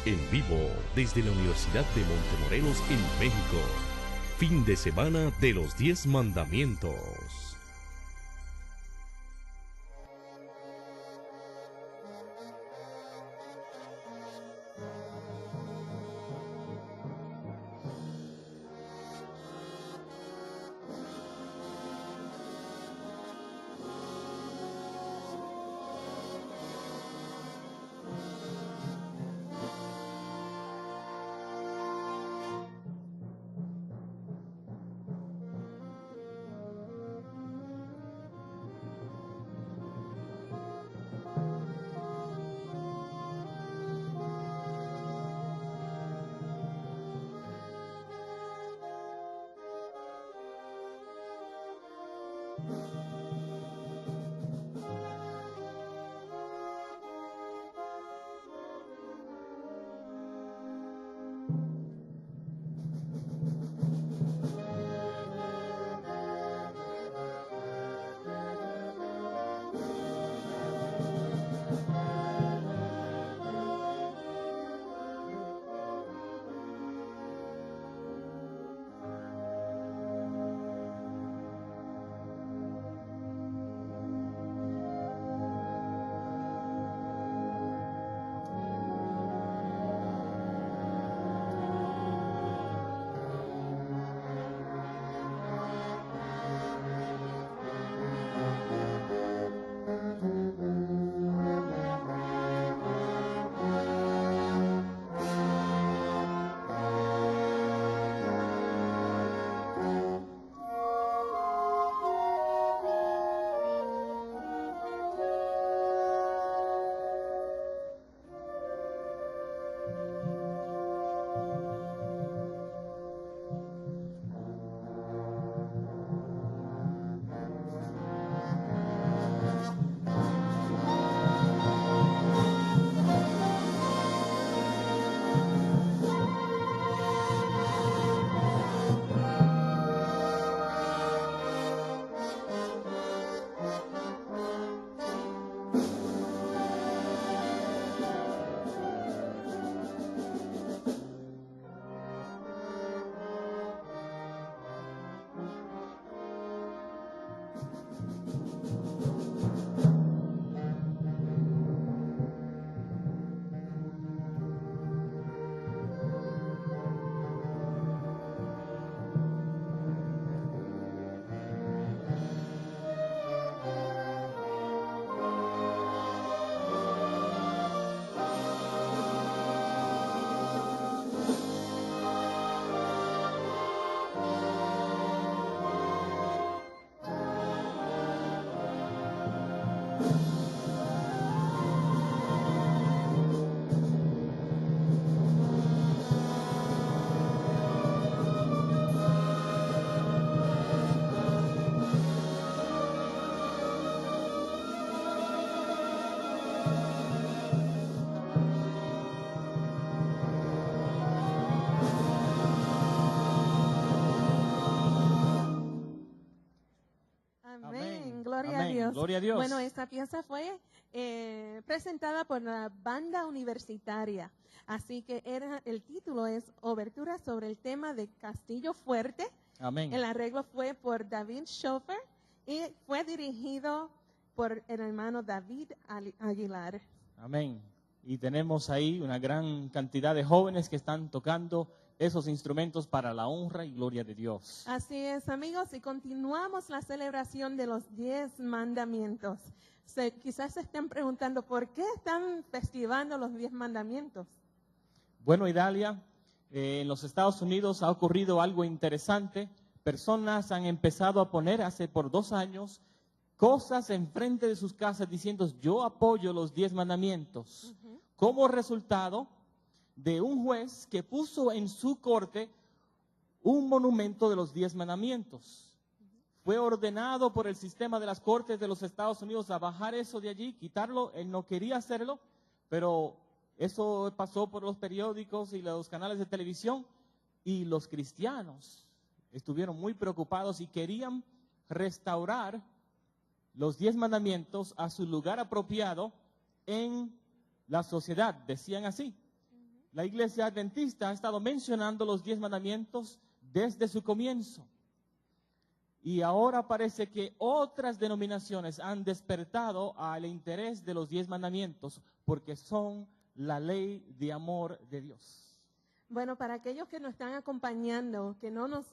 En vivo desde la Universidad de Montemorelos en México. Fin de semana de los 10 mandamientos. Gloria a Dios. Bueno, esta pieza fue presentada por la banda universitaria. Así que el título es Obertura sobre el tema de Castillo Fuerte. Amén. El arreglo fue por David Schofer y fue dirigido por el hermano David Aguilar. Amén. Y tenemos ahí una gran cantidad de jóvenes que están tocando esos instrumentos para la honra y gloria de Dios. Así es, amigos, y continuamos la celebración de los 10 mandamientos. Quizás se estén preguntando, ¿por qué están festivando los 10 mandamientos? Bueno, Idalia, en los Estados Unidos ha ocurrido algo interesante. Personas han empezado a poner hace por 2 años cosas enfrente de sus casas diciendo, yo apoyo los 10 mandamientos. Como resultado de un juez que puso en su corte un monumento de los 10 mandamientos. Fue ordenado por el sistema de las cortes de los Estados Unidos a bajar eso de allí, quitarlo. Él no quería hacerlo, pero eso pasó por los periódicos y los canales de televisión, y los cristianos estuvieron muy preocupados y querían restaurar los 10 mandamientos a su lugar apropiado en la sociedad. Decían así: La Iglesia Adventista ha estado mencionando los 10 mandamientos desde su comienzo. Y ahora parece que otras denominaciones han despertado al interés de los 10 mandamientos porque son la ley de amor de Dios. Bueno, para aquellos que nos están acompañando, que no nos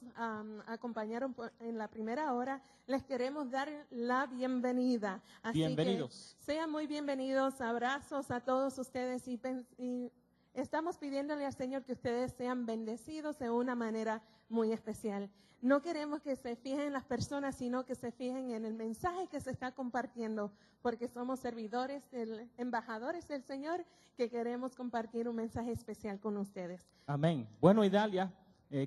acompañaron en la primera hora, les queremos dar la bienvenida. Así Bienvenidos. que sean muy bienvenidos, abrazos a todos ustedes y estamos pidiéndole al Señor que ustedes sean bendecidos de una manera muy especial. No queremos que se fijen en las personas, sino que se fijen en el mensaje que se está compartiendo, porque somos servidores, embajadores del Señor, que queremos compartir un mensaje especial con ustedes. Amén. Bueno, Idalia,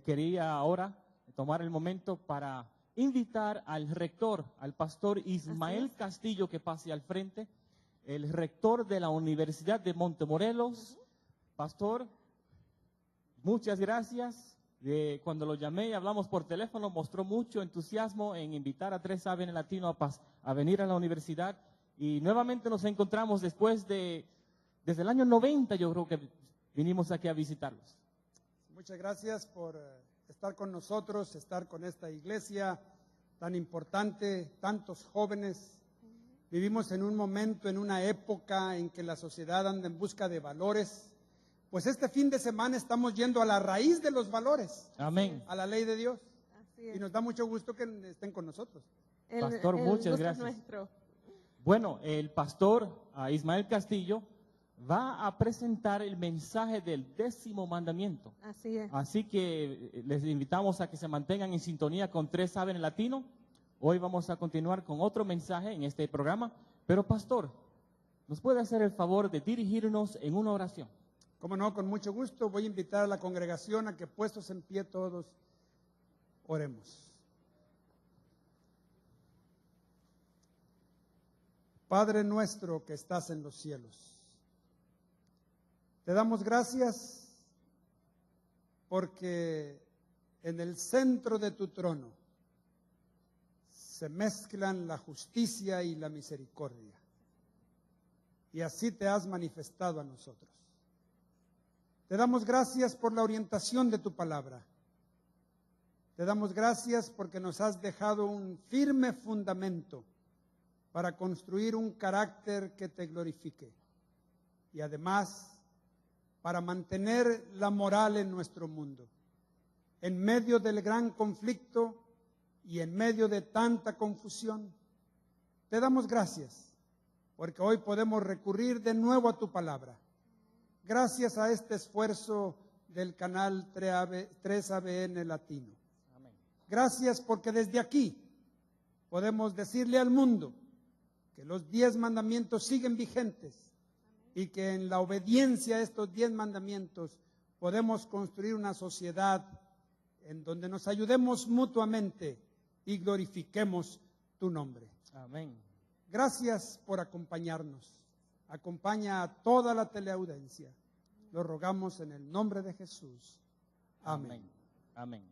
quería ahora tomar el momento para invitar al rector, al pastor Ismael Castillo, que pase al frente, el rector de la Universidad de Montemorelos. Pastor, muchas gracias. Cuando lo llamé y hablamos por teléfono, mostró mucho entusiasmo en invitar a 3ABN Latino a venir a la universidad. Y nuevamente nos encontramos desde el año 90, yo creo que vinimos aquí a visitarlos. Muchas gracias por estar con nosotros, estar con esta iglesia tan importante, tantos jóvenes. Vivimos en un momento, en una época en que la sociedad anda en busca de valores. Pues este fin de semana estamos yendo a la raíz de los valores. Amén. A la ley de Dios. Así es. Y nos da mucho gusto que estén con nosotros. Pastor, muchas gracias. Bueno, el pastor Ismael Castillo va a presentar el mensaje del 10º mandamiento. Así es. Así que les invitamos a que se mantengan en sintonía con 3ABN Latino. Hoy vamos a continuar con otro mensaje en este programa. Pero pastor, ¿nos puede hacer el favor de dirigirnos en una oración? Cómo no, con mucho gusto. Voy a invitar a la congregación a que, puestos en pie todos, oremos. Padre nuestro que estás en los cielos, te damos gracias porque en el centro de tu trono se mezclan la justicia y la misericordia. Y así te has manifestado a nosotros. Te damos gracias por la orientación de tu palabra. Te damos gracias porque nos has dejado un firme fundamento para construir un carácter que te glorifique. Y además, para mantener la moral en nuestro mundo. En medio del gran conflicto y en medio de tanta confusión, te damos gracias porque hoy podemos recurrir de nuevo a tu palabra. Gracias a este esfuerzo del canal 3ABN Latino. Amén. Gracias porque desde aquí podemos decirle al mundo que los 10 mandamientos siguen vigentes y que en la obediencia a estos 10 mandamientos podemos construir una sociedad en donde nos ayudemos mutuamente y glorifiquemos tu nombre. Amén. Gracias por acompañarnos. Acompaña a toda la teleaudiencia. Lo rogamos en el nombre de Jesús. Amén. Amén.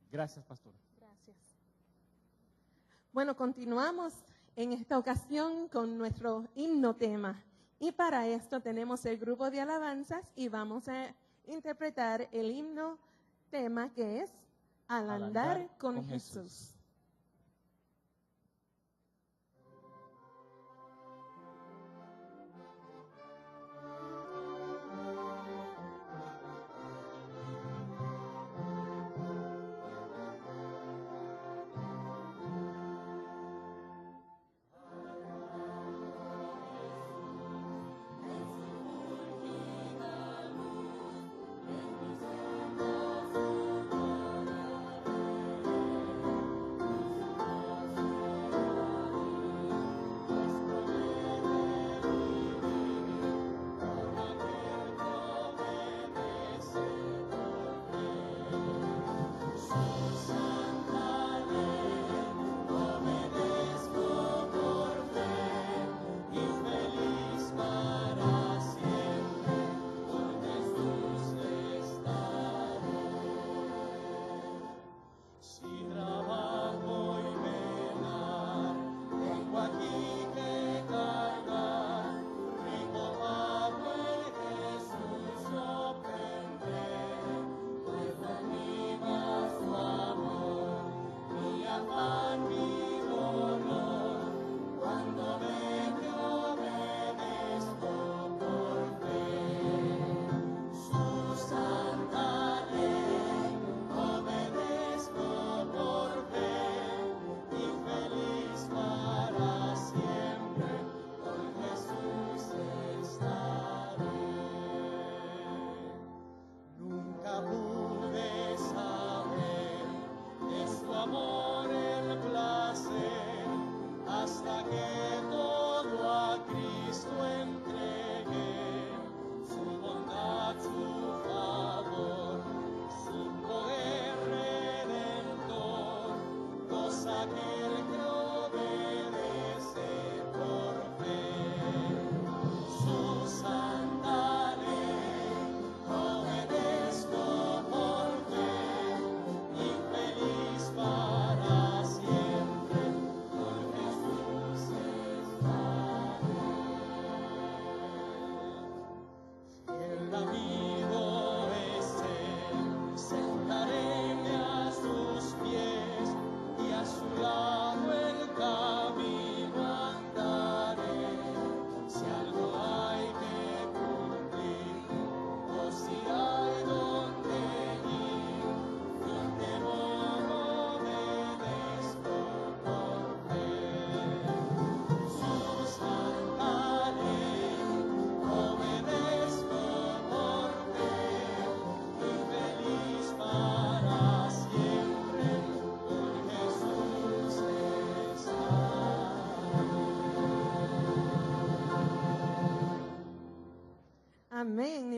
Gracias, pastor. Gracias. Bueno, continuamos en esta ocasión con nuestro himno tema. Y para esto tenemos el grupo de alabanzas y vamos a interpretar el himno tema que es Al andar con Jesús. Al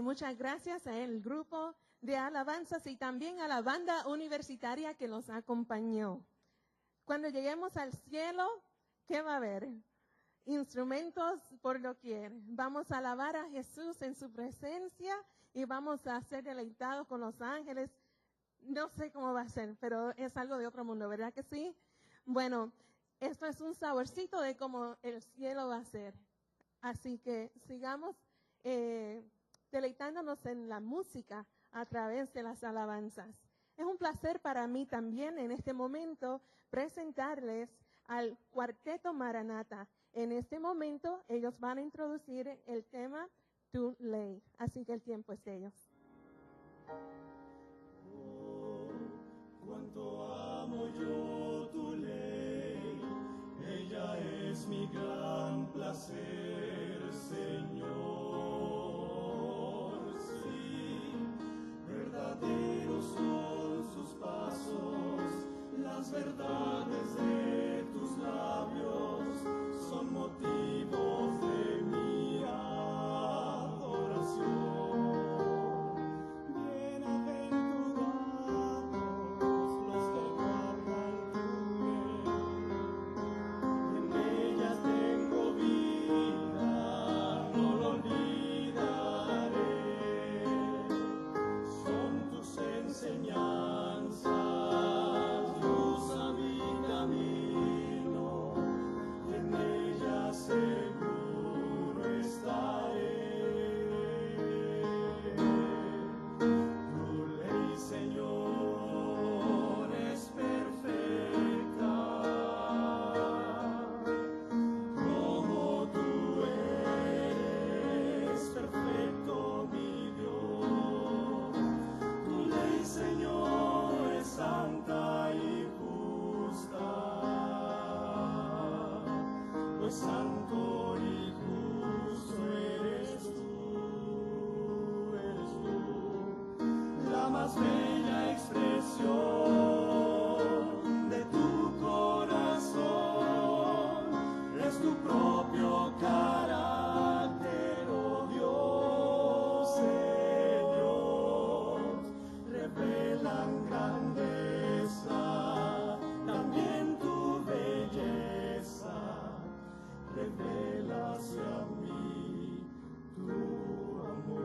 muchas gracias al grupo de alabanzas y también a la banda universitaria que nos acompañó. Cuando lleguemos al cielo, ¿qué va a haber? Instrumentos por doquier. Vamos a alabar a Jesús en su presencia y vamos a ser deleitados con los ángeles. No sé cómo va a ser, pero es algo de otro mundo, ¿verdad que sí? Bueno, esto es un saborcito de cómo el cielo va a ser. Así que sigamos deleitándonos en la música a través de las alabanzas. Es un placer para mí también en este momento presentarles al Cuarteto Maranata. En este momento ellos van a introducir el tema Too Late, así que el tiempo es de ellos. Oh, cuánto amo yo tu ley, ella es mi gran placer, Señor. Sí, verdaderos son sus pasos, las verdades de tus labios son motivos de mi adoración. Bienaventurados los que guardan tu ley, en ellas tengo vida, no lo olvidaré. Son tus enseñanzas, luz a mi camino, y en ellas seguro estaré. Tu ley, Señor, es perfecta, como tú eres perfecto, mi Dios. Tu ley, Señor, es santa y justa, pues santo y justo eres tú, la más bella expresión de tu corazón, es tu propio carácter, oh Dios, Señor, revelan grandeza, también tu belleza, revela hacia mí tu amor.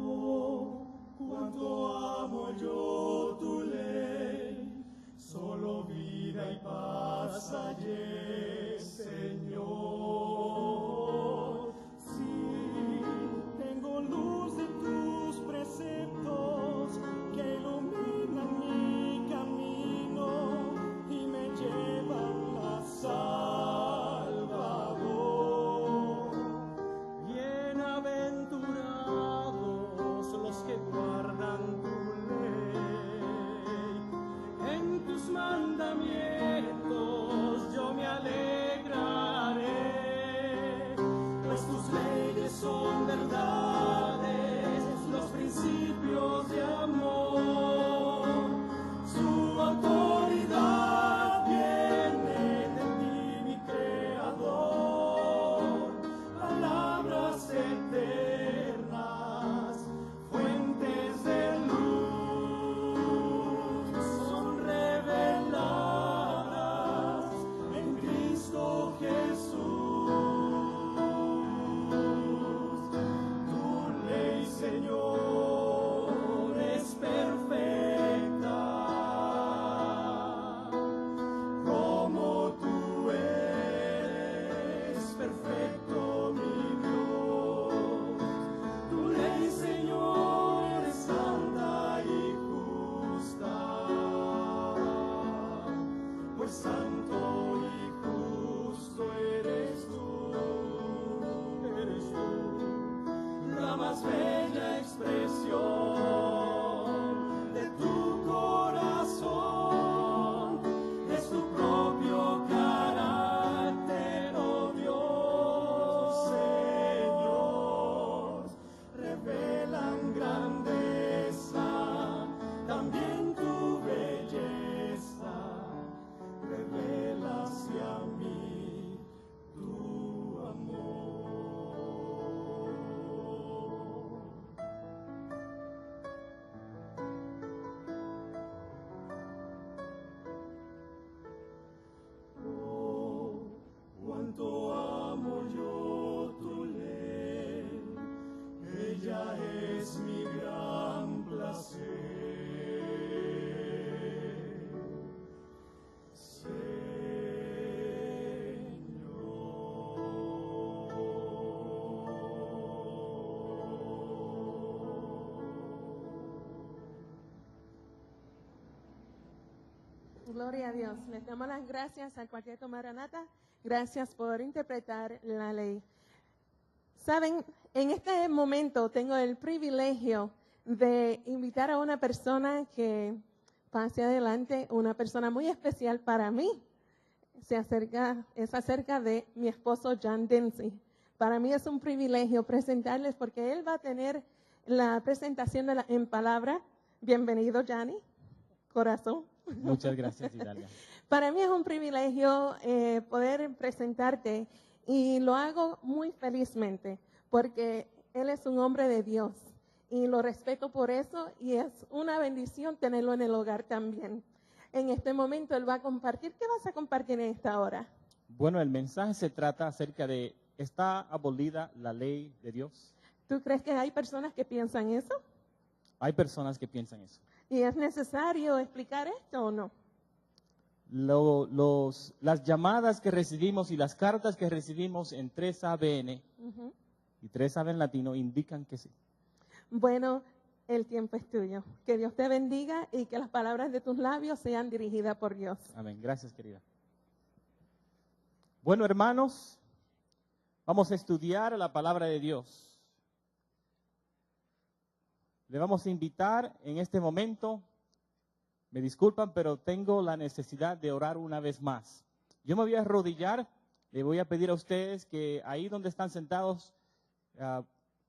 Oh, cuánto amo yo tu ley, solo vida y paz hallé, Señor. Sí, tengo luz de tus preceptos que iluminan mi camino y me llevan a Salvador. Bienaventurados los que guardan tu ley, en tus mandamientos yo me alegro. Gloria a Dios. Les damos las gracias al Cuarteto Maranata. Gracias por interpretar la ley. Saben, en este momento tengo el privilegio de invitar a una persona que pase adelante, una persona muy especial para mí. Es acerca de mi esposo John Dempsey. Para mí es un privilegio presentarles porque él va a tener la presentación en palabra. Bienvenido, Johnny. Corazón. Muchas gracias, Idalia. Para mí es un privilegio poder presentarte y lo hago muy felizmente porque él es un hombre de Dios y lo respeto por eso y es una bendición tenerlo en el hogar también. En este momento él va a compartir. ¿Qué vas a compartir en esta hora? Bueno, el mensaje se trata acerca de, ¿está abolida la ley de Dios? ¿Tú crees que hay personas que piensan eso? Hay personas que piensan eso. ¿Y es necesario explicar esto o no? Las llamadas que recibimos y las cartas que recibimos en 3ABN y 3AB en latino indican que sí. Bueno, el tiempo es tuyo. Que Dios te bendiga y que las palabras de tus labios sean dirigidas por Dios. Amén. Gracias, querida. Bueno, hermanos, vamos a estudiar la palabra de Dios. Le vamos a invitar en este momento, me disculpan, pero tengo la necesidad de orar una vez más. Yo me voy a arrodillar, le voy a pedir a ustedes que ahí donde están sentados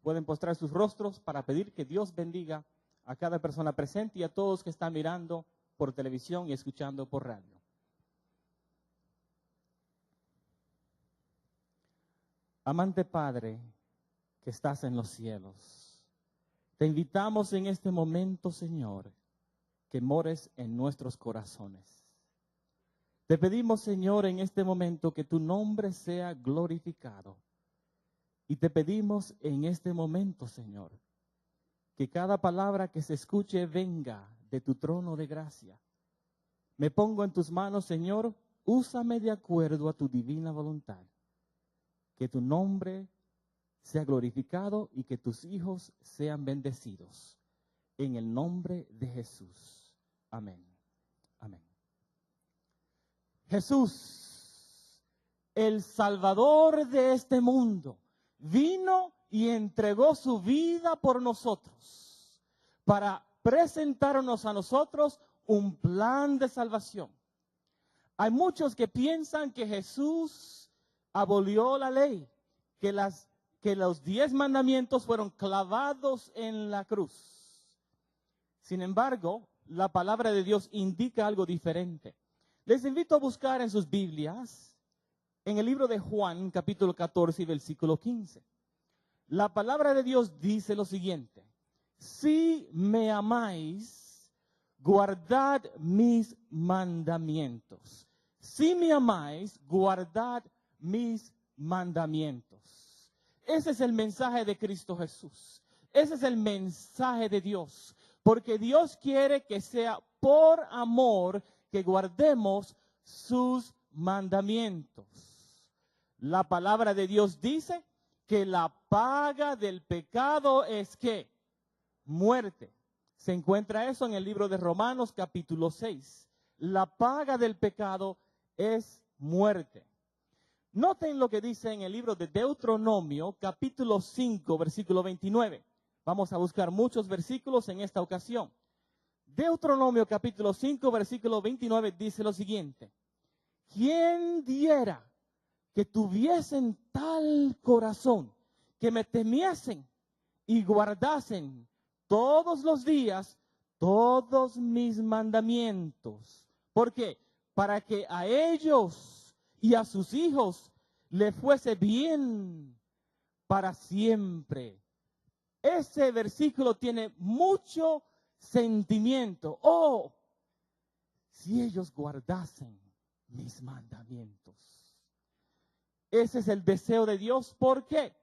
pueden postrar sus rostros para pedir que Dios bendiga a cada persona presente y a todos que están mirando por televisión y escuchando por radio. Amante Padre que estás en los cielos, te invitamos en este momento, Señor, que mores en nuestros corazones. Te pedimos, Señor, en este momento que tu nombre sea glorificado. Y te pedimos en este momento, Señor, que cada palabra que se escuche venga de tu trono de gracia. Me pongo en tus manos, Señor, úsame de acuerdo a tu divina voluntad. Que tu nombre sea glorificado y que tus hijos sean bendecidos. En el nombre de Jesús. Amén. Amén. Jesús, el Salvador de este mundo, vino y entregó su vida por nosotros para presentarnos a nosotros un plan de salvación. Hay muchos que piensan que Jesús abolió la ley, que los 10 mandamientos fueron clavados en la cruz. Sin embargo, la palabra de Dios indica algo diferente. Les invito a buscar en sus Biblias, en el libro de Juan, capítulo 14 y versículo 15. La palabra de Dios dice lo siguiente: si me amáis, guardad mis mandamientos. Si me amáis, guardad mis mandamientos. Ese es el mensaje de Cristo Jesús. Ese es el mensaje de Dios. Porque Dios quiere que sea por amor que guardemos sus mandamientos. La palabra de Dios dice que la paga del pecado es ¿qué? Muerte. Se encuentra eso en el libro de Romanos capítulo 6. La paga del pecado es muerte. Noten lo que dice en el libro de Deuteronomio, capítulo 5, versículo 29. Vamos a buscar muchos versículos en esta ocasión. Deuteronomio, capítulo 5, versículo 29, dice lo siguiente: ¿quién diera que tuviesen tal corazón, que me temiesen y guardasen todos los días todos mis mandamientos? ¿Por qué? Para que a ellos y a sus hijos le fuese bien para siempre. Ese versículo tiene mucho sentimiento. Oh, si ellos guardasen mis mandamientos. Ese es el deseo de Dios. ¿Por qué?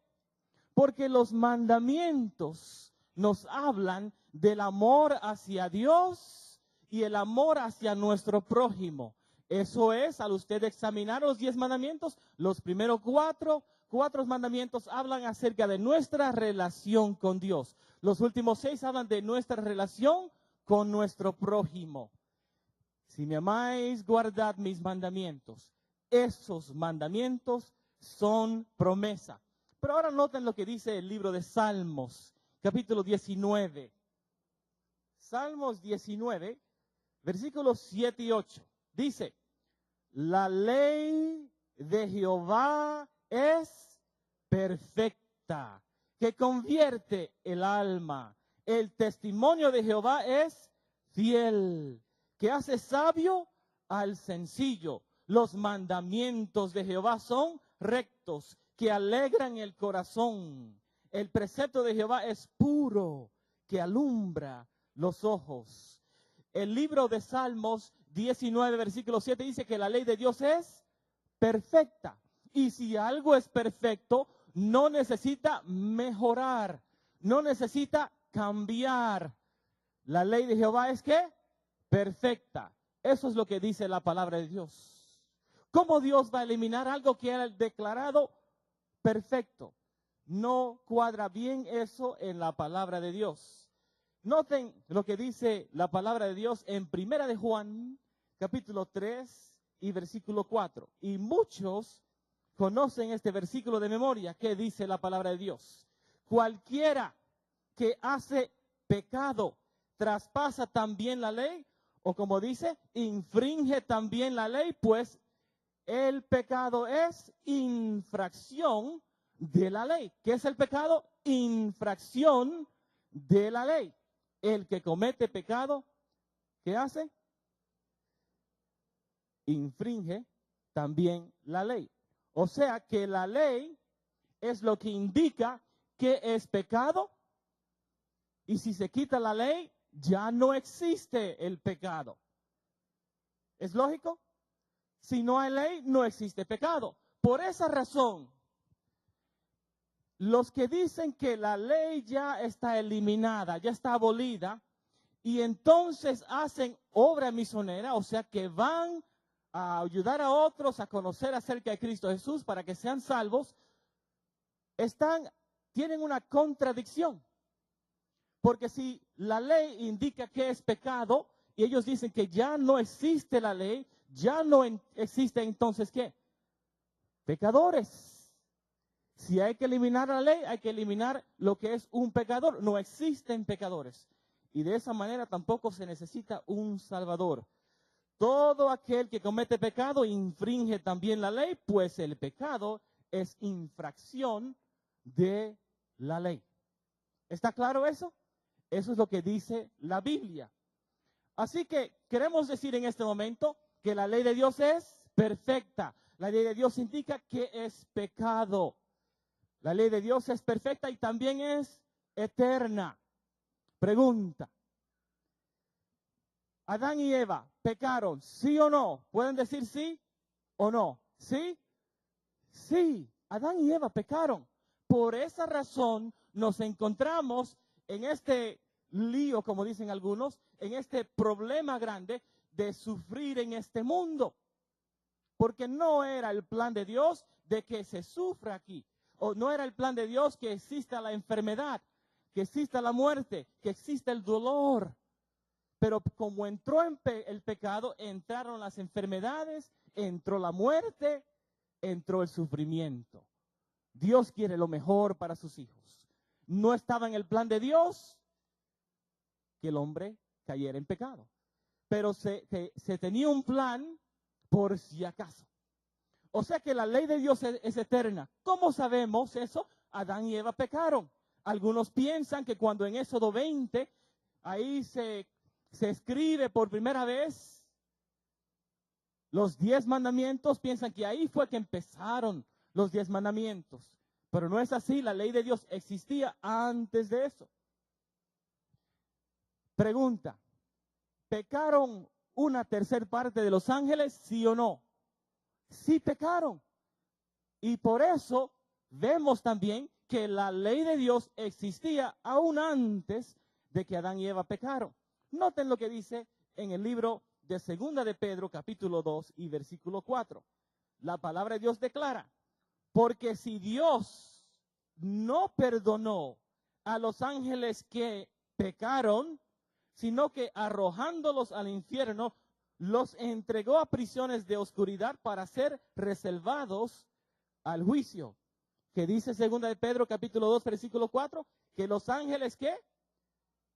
Porque los mandamientos nos hablan del amor hacia Dios y el amor hacia nuestro prójimo. Eso es, al usted examinar los 10 mandamientos, los primeros cuatro mandamientos hablan acerca de nuestra relación con Dios. Los últimos 6 hablan de nuestra relación con nuestro prójimo. Si me amáis, guardad mis mandamientos. Esos mandamientos son promesa. Pero ahora noten lo que dice el libro de Salmos, capítulo 19. Salmos 19, versículos 7 y 8. Dice, la ley de Jehová es perfecta, que convierte el alma. El testimonio de Jehová es fiel, que hace sabio al sencillo. Los mandamientos de Jehová son rectos, que alegran el corazón. El precepto de Jehová es puro, que alumbra los ojos. El libro de Salmos 19, versículo 7 dice que la ley de Dios es perfecta. Y si algo es perfecto, no necesita mejorar, no necesita cambiar. La ley de Jehová es ¿qué? Perfecta. Eso es lo que dice la palabra de Dios. ¿Cómo Dios va a eliminar algo que era declarado perfecto? No cuadra bien eso en la palabra de Dios. Noten lo que dice la palabra de Dios en Primera de Juan, capítulo 3 y versículo 4. Y muchos conocen este versículo de memoria. ¿Qué dice la palabra de Dios? Cualquiera que hace pecado, traspasa también la ley, o como dice, infringe también la ley, pues el pecado es infracción de la ley. ¿Qué es el pecado? Infracción de la ley. El que comete pecado, ¿qué hace? Infringe también la ley. O sea que la ley es lo que indica que es pecado. Y si se quita la ley, ya no existe el pecado. ¿Es lógico? Si no hay ley, no existe pecado. Por esa razón, los que dicen que la ley ya está eliminada, ya está abolida, y entonces hacen obra misionera, o sea que van a ayudar a otros a conocer acerca de Cristo Jesús para que sean salvos, tienen una contradicción. Porque si la ley indica que es pecado, y ellos dicen que ya no existe la ley, ya no existe entonces ¿qué? Pecadores. Si hay que eliminar la ley, hay que eliminar lo que es un pecador. No existen pecadores. Y de esa manera tampoco se necesita un salvador. Todo aquel que comete pecado infringe también la ley, pues el pecado es infracción de la ley. ¿Está claro eso? Eso es lo que dice la Biblia. Así que queremos decir en este momento que la ley de Dios es perfecta. La ley de Dios indica que es pecado. La ley de Dios es perfecta y también es eterna. Pregunta. ¿Adán y Eva pecaron, sí o no? ¿Pueden decir sí o no? ¿Sí? Sí, Adán y Eva pecaron. Por esa razón nos encontramos en este lío, como dicen algunos, en este problema grande de sufrir en este mundo. Porque no era el plan de Dios de que se sufra aquí. O no era el plan de Dios que exista la enfermedad, que exista la muerte, que exista el dolor. Pero como entró el pecado, entraron las enfermedades, entró la muerte, entró el sufrimiento. Dios quiere lo mejor para sus hijos. No estaba en el plan de Dios que el hombre cayera en pecado. Pero se tenía un plan por si acaso. O sea que la ley de Dios es eterna. ¿Cómo sabemos eso? Adán y Eva pecaron. Algunos piensan que cuando en Éxodo 20, ahí se escribe por primera vez los 10 mandamientos, piensan que ahí fue que empezaron los 10 mandamientos. Pero no es así, la ley de Dios existía antes de eso. Pregunta, ¿pecaron una tercera parte de los ángeles, sí o no? Sí pecaron. Y por eso vemos también que la ley de Dios existía aún antes de que Adán y Eva pecaron. Noten lo que dice en el libro de Segunda de Pedro, capítulo 2 y versículo 4. La palabra de Dios declara, porque si Dios no perdonó a los ángeles que pecaron, sino que arrojándolos al infierno, los entregó a prisiones de oscuridad para ser reservados al juicio. Que dice 2 de Pedro capítulo 2 versículo 4, que los ángeles ¿qué?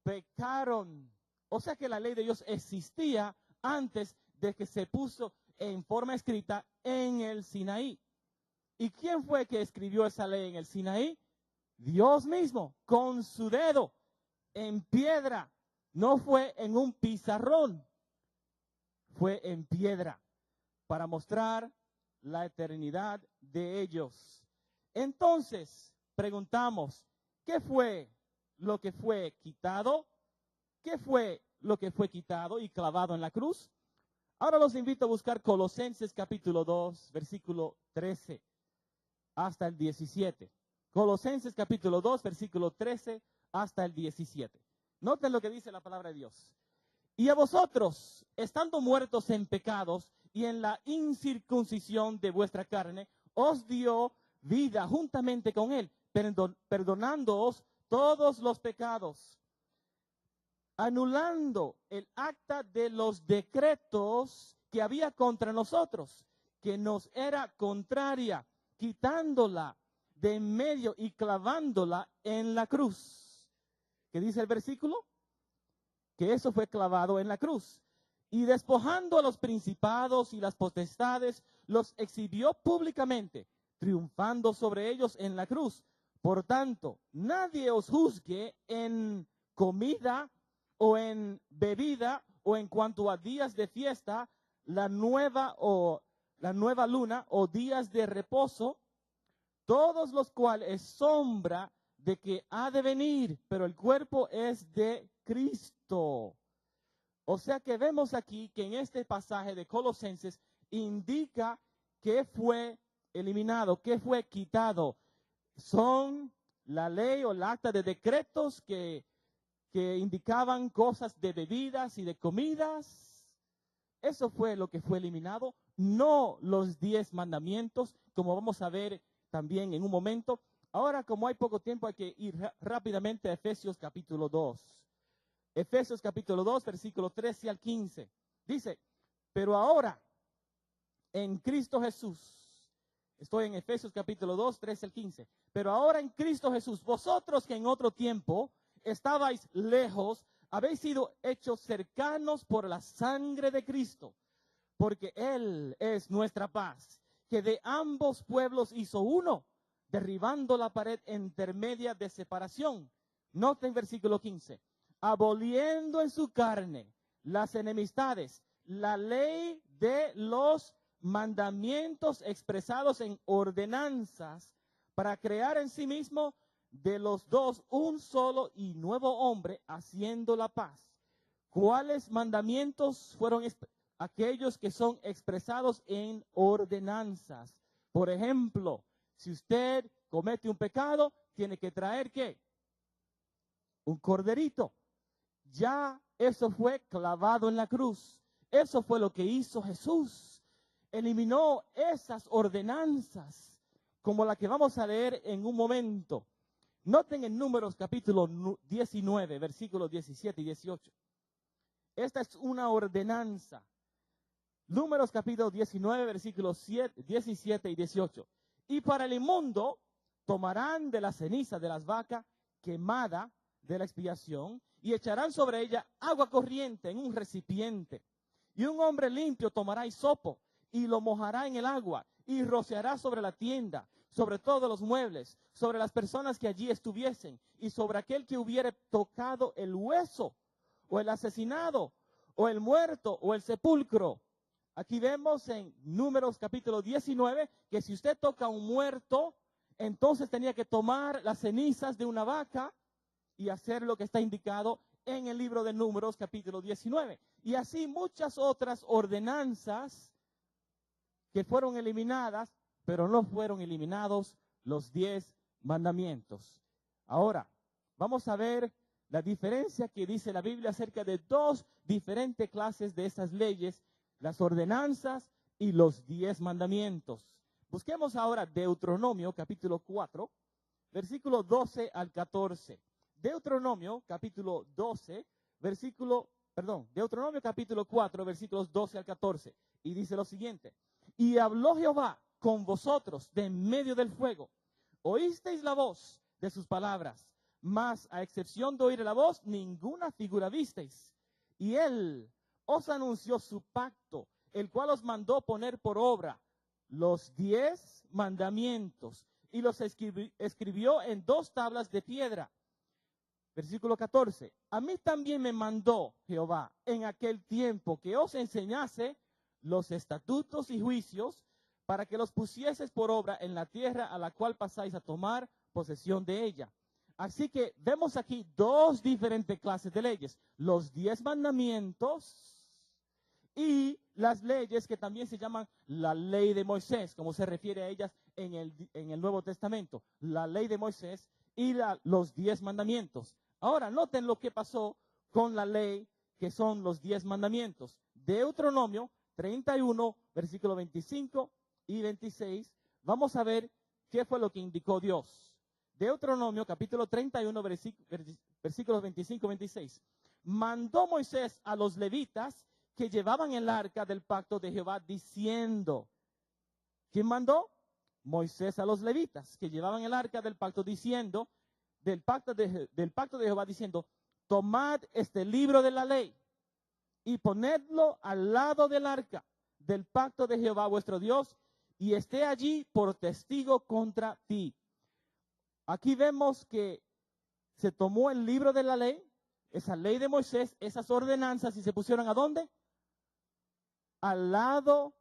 Pecaron. O sea que la ley de Dios existía antes de que se puso en forma escrita en el Sinaí. ¿Y quién fue que escribió esa ley en el Sinaí? Dios mismo, con su dedo, en piedra. No fue en un pizarrón, fue en piedra, para mostrar la eternidad de ellos. Entonces, preguntamos, ¿qué fue lo que fue quitado? ¿Qué fue lo que fue quitado y clavado en la cruz? Ahora los invito a buscar Colosenses capítulo 2, versículo 13 hasta el 17. Colosenses capítulo 2, versículo 13 hasta el 17. Noten lo que dice la palabra de Dios. Y a vosotros, estando muertos en pecados y en la incircuncisión de vuestra carne, os dio vida juntamente con él, perdonándoos todos los pecados, anulando el acta de los decretos que había contra nosotros, que nos era contraria, quitándola de en medio y clavándola en la cruz. ¿Qué dice el versículo? Que eso fue clavado en la cruz. Y despojando a los principados y las potestades, los exhibió públicamente, triunfando sobre ellos en la cruz. Por tanto, nadie os juzgue en comida o en bebida o en cuanto a días de fiesta, la nueva luna o días de reposo, todos los cuales es sombra de que ha de venir, pero el cuerpo es de Cristo. O sea que vemos aquí que en este pasaje de Colosenses indica que fue eliminado, que fue quitado. Son la ley o el acta de decretos que indicaban cosas de bebidas y de comidas. Eso fue lo que fue eliminado, no los 10 mandamientos, como vamos a ver también en un momento. Ahora, como hay poco tiempo, hay que ir rápidamente a Efesios capítulo 2. Efesios capítulo 2, versículo 13 al 15. Dice, pero ahora, en Cristo Jesús, estoy en Efesios capítulo 2, 13 al 15. Pero ahora en Cristo Jesús, vosotros que en otro tiempo estabais lejos, habéis sido hechos cercanos por la sangre de Cristo, porque Él es nuestra paz, que de ambos pueblos hizo uno, derribando la pared intermedia de separación. Noten versículo 15. Aboliendo en su carne las enemistades, la ley de los mandamientos expresados en ordenanzas, para crear en sí mismo de los dos un solo y nuevo hombre, haciendo la paz. ¿Cuáles mandamientos fueron aquellos que son expresados en ordenanzas? Por ejemplo, si usted comete un pecado, tiene que traer ¿qué? Un corderito. Ya eso fue clavado en la cruz. Eso fue lo que hizo Jesús. Eliminó esas ordenanzas, como la que vamos a leer en un momento. Noten en Números capítulo 19, versículos 17 y 18. Esta es una ordenanza. Números capítulo 19, versículos 17 y 18. Y para el inmundo tomarán de la ceniza de las vacas quemada de la expiación y echarán sobre ella agua corriente en un recipiente. Y un hombre limpio tomará hisopo y lo mojará en el agua y rociará sobre la tienda, sobre todos los muebles, sobre las personas que allí estuviesen y sobre aquel que hubiere tocado el hueso o el asesinado o el muerto o el sepulcro. Aquí vemos en Números capítulo 19 que si usted toca a un muerto, entonces tenía que tomar las cenizas de una vaca y hacer lo que está indicado en el libro de Números capítulo 19. Y así muchas otras ordenanzas que fueron eliminadas, pero no fueron eliminados los 10 mandamientos. Ahora, vamos a ver la diferencia que dice la Biblia acerca de dos diferentes clases de estas leyes, las ordenanzas y los 10 mandamientos. Busquemos ahora Deuteronomio capítulo 4, versículo 12 al 14. Deuteronomio capítulo 12, Deuteronomio capítulo 4, versículos 12 al 14. Y dice lo siguiente: y habló Jehová con vosotros de en medio del fuego. Oísteis la voz de sus palabras, mas a excepción de oír la voz, ninguna figura visteis. Y él os anunció su pacto, el cual os mandó poner por obra los 10 mandamientos, y los escribió en 2 tablas de piedra. Versículo 14. A mí también me mandó Jehová en aquel tiempo que os enseñase los estatutos y juicios, para que los pusieses por obra en la tierra a la cual pasáis a tomar posesión de ella. Así que vemos aquí 2 diferentes clases de leyes: los 10 mandamientos y las leyes que también se llaman la ley de Moisés, como se refiere a ellas en el Nuevo Testamento. La ley de Moisés y los 10 mandamientos. Ahora, noten lo que pasó con la ley, que son los 10 mandamientos. Deuteronomio 31, versículo 25 y 26. Vamos a ver qué fue lo que indicó Dios. Deuteronomio capítulo 31, versículos 25 y 26. Mandó Moisés a los levitas que llevaban el arca del pacto de Jehová, diciendo. ¿Quién mandó? Moisés a los levitas que llevaban el arca del pacto, diciendo, del pacto de Jehová, diciendo: tomad este libro de la ley y ponedlo al lado del arca del pacto de Jehová vuestro Dios, y esté allí por testigo contra ti. Aquí vemos que se tomó el libro de la ley, esa ley de Moisés, esas ordenanzas, y se pusieron ¿a dónde? Al lado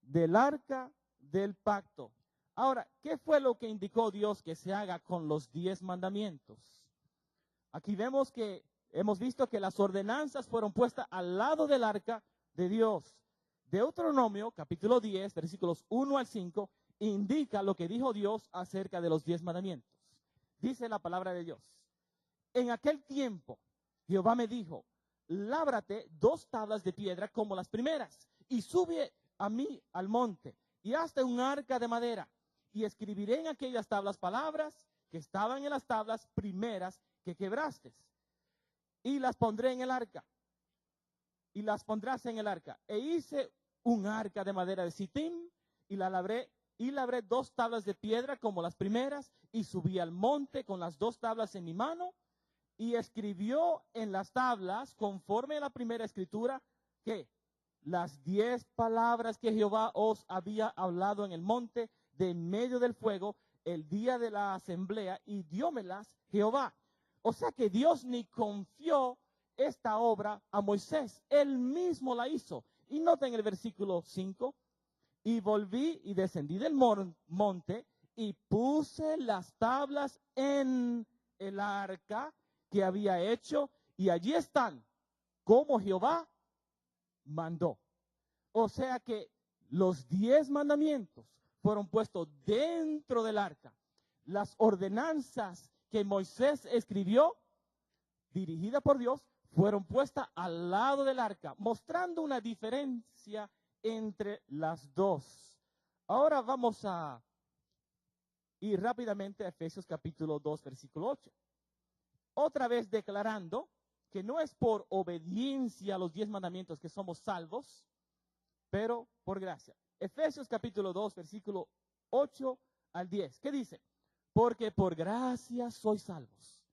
del arca del pacto. Ahora, ¿qué fue lo que indicó Dios que se haga con los 10 mandamientos? Aquí vemos que hemos visto que las ordenanzas fueron puestas al lado del arca de Dios. Deuteronomio capítulo 10, versículos 1 al 5, indica lo que dijo Dios acerca de los 10 mandamientos. Dice la palabra de Dios: en aquel tiempo Jehová me dijo: lábrate 2 tablas de piedra como las primeras, y sube a mí al monte, y hazte un arca de madera, y escribiré en aquellas tablas palabras que estaban en las tablas primeras que quebraste, y las pondré en el arca, y las pondrás en el arca. E hice un arca de madera de sitim, y la labré, y labré 2 tablas de piedra como las primeras, y subí al monte con las 2 tablas en mi mano, y escribió en las tablas, conforme a la primera escritura, que las 10 palabras que Jehová os había hablado en el monte de en medio del fuego, el día de la asamblea, y diómelas Jehová. O sea que Dios ni confió esta obra a Moisés, él mismo la hizo. Y noten el versículo 5: y volví y descendí del monte, y puse las tablas en el arca que había hecho, y allí están, como Jehová mandó. O sea que los 10 mandamientos fueron puestos dentro del arca. Las ordenanzas que Moisés escribió, dirigida por Dios, fueron puestas al lado del arca, mostrando una diferencia entre las dos. Ahora vamos a ir rápidamente a Efesios capítulo 2, versículo 8. Otra vez declarando que no es por obediencia a los 10 mandamientos que somos salvos, pero por gracia. Efesios capítulo 2, versículo 8 al 10. ¿Qué dice? Porque por gracia sois salvos,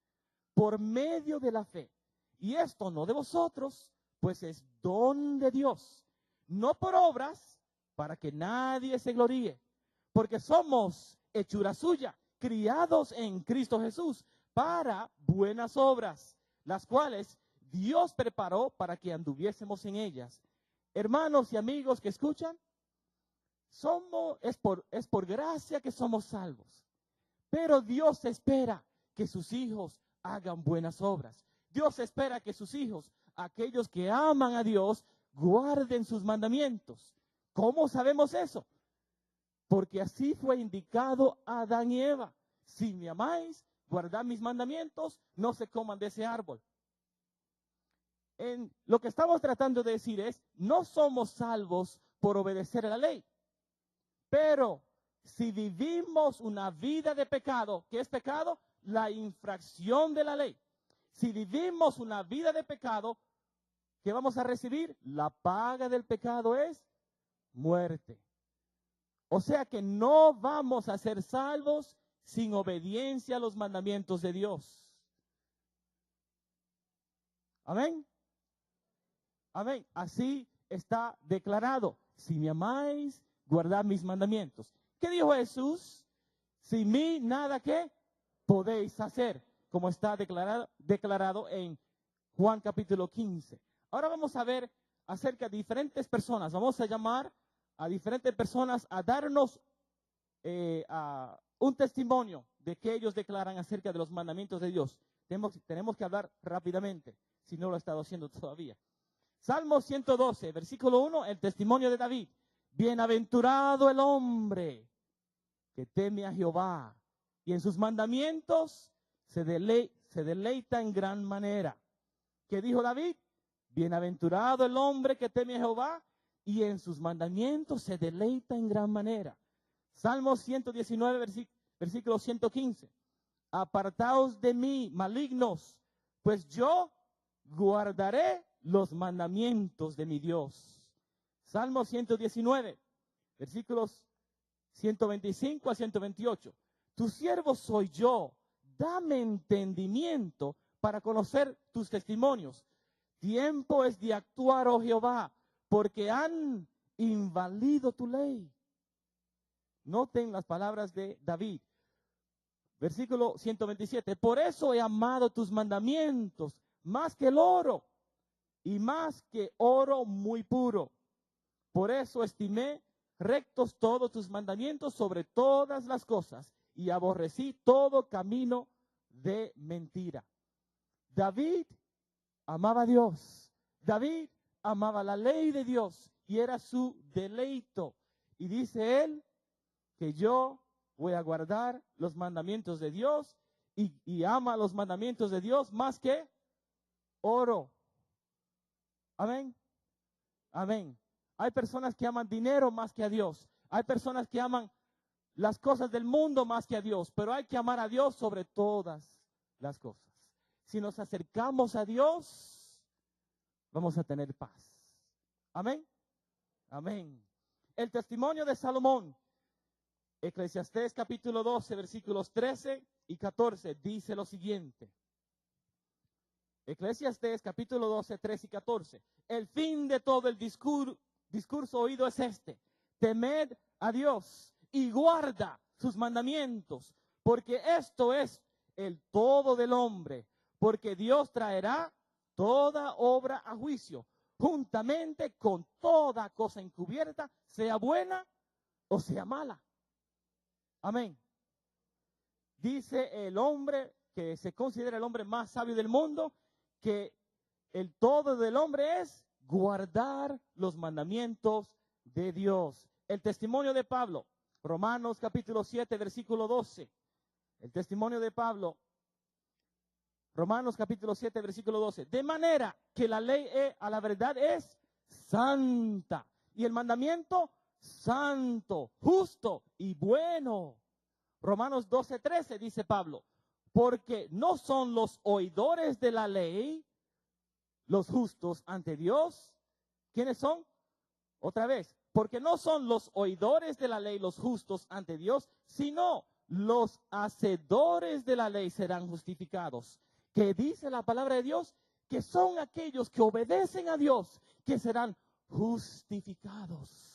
por medio de la fe. Y esto no de vosotros, pues es don de Dios, no por obras, para que nadie se gloríe. Porque somos hechura suya, criados en Cristo Jesús, para buenas obras, las cuales Dios preparó para que anduviésemos en ellas. Hermanos y amigos que escuchan, es por gracia que somos salvos. Pero Dios espera que sus hijos hagan buenas obras. Dios espera que sus hijos, aquellos que aman a Dios, guarden sus mandamientos. ¿Cómo sabemos eso? Porque así fue indicado a Adán y Eva. Si me amáis, guardad mis mandamientos, no se coman de ese árbol. Lo que estamos tratando de decir es, no somos salvos por obedecer a la ley. Pero si vivimos una vida de pecado, ¿qué es pecado? La infracción de la ley. Si vivimos una vida de pecado, ¿qué vamos a recibir? La paga del pecado es muerte. O sea que no vamos a ser salvos sin obediencia a los mandamientos de Dios. Amén. Amén. Así está declarado. Si me amáis, guardad mis mandamientos. ¿Qué dijo Jesús? Sin mí nada que podéis hacer, como está declarado en Juan capítulo 15. Ahora vamos a ver acerca de diferentes personas. Vamos a llamar a diferentes personas a darnos un testimonio de que ellos declaran acerca de los mandamientos de Dios. Tenemos que hablar rápidamente, si no lo he estado haciendo todavía. Salmo 112, versículo 1, el testimonio de David. Bienaventurado el hombre que teme a Jehová y en sus mandamientos se deleita en gran manera. ¿Qué dijo David? Bienaventurado el hombre que teme a Jehová y en sus mandamientos se deleita en gran manera. Salmo 119, versículo 115. Apartaos de mí, malignos, pues yo guardaré los mandamientos de mi Dios. Salmo 119, versículos 125 a 128. Tu siervo soy yo, dame entendimiento para conocer tus testimonios. Tiempo es de actuar, oh Jehová, porque han invalido tu ley. Noten las palabras de David. Versículo 127. Por eso he amado tus mandamientos más que el oro y más que oro muy puro. Por eso estimé rectos todos tus mandamientos sobre todas las cosas y aborrecí todo camino de mentira. David amaba a Dios. David amaba la ley de Dios y era su deleito. Y dice él que yo voy a guardar los mandamientos de Dios y ama los mandamientos de Dios más que oro. Amén. Amén. Hay personas que aman dinero más que a Dios. Hay personas que aman las cosas del mundo más que a Dios. Pero hay que amar a Dios sobre todas las cosas. Si nos acercamos a Dios, vamos a tener paz. Amén. Amén. El testimonio de Salomón. Eclesiastés capítulo 12, versículos 13 y 14 dice lo siguiente. Eclesiastés capítulo 12, 13 y 14. El fin de todo el discurso oído es este: temed a Dios y guarda sus mandamientos, porque esto es el todo del hombre, porque Dios traerá toda obra a juicio, juntamente con toda cosa encubierta, sea buena o sea mala. Amén. Dice el hombre que se considera el hombre más sabio del mundo, que el todo del hombre es guardar los mandamientos de Dios. El testimonio de Pablo, Romanos capítulo 7, versículo 12. El testimonio de Pablo, Romanos capítulo 7, versículo 12. De manera que la ley a la verdad es santa y el mandamiento santo, justo y bueno. Romanos 12, 13 dice Pablo, porque no son los oidores de la ley los justos ante Dios. ¿Quiénes son? Otra vez, porque no son los oidores de la ley los justos ante Dios, sino los hacedores de la ley serán justificados. Que dice la palabra de Dios que son aquellos que obedecen a Dios que serán justificados.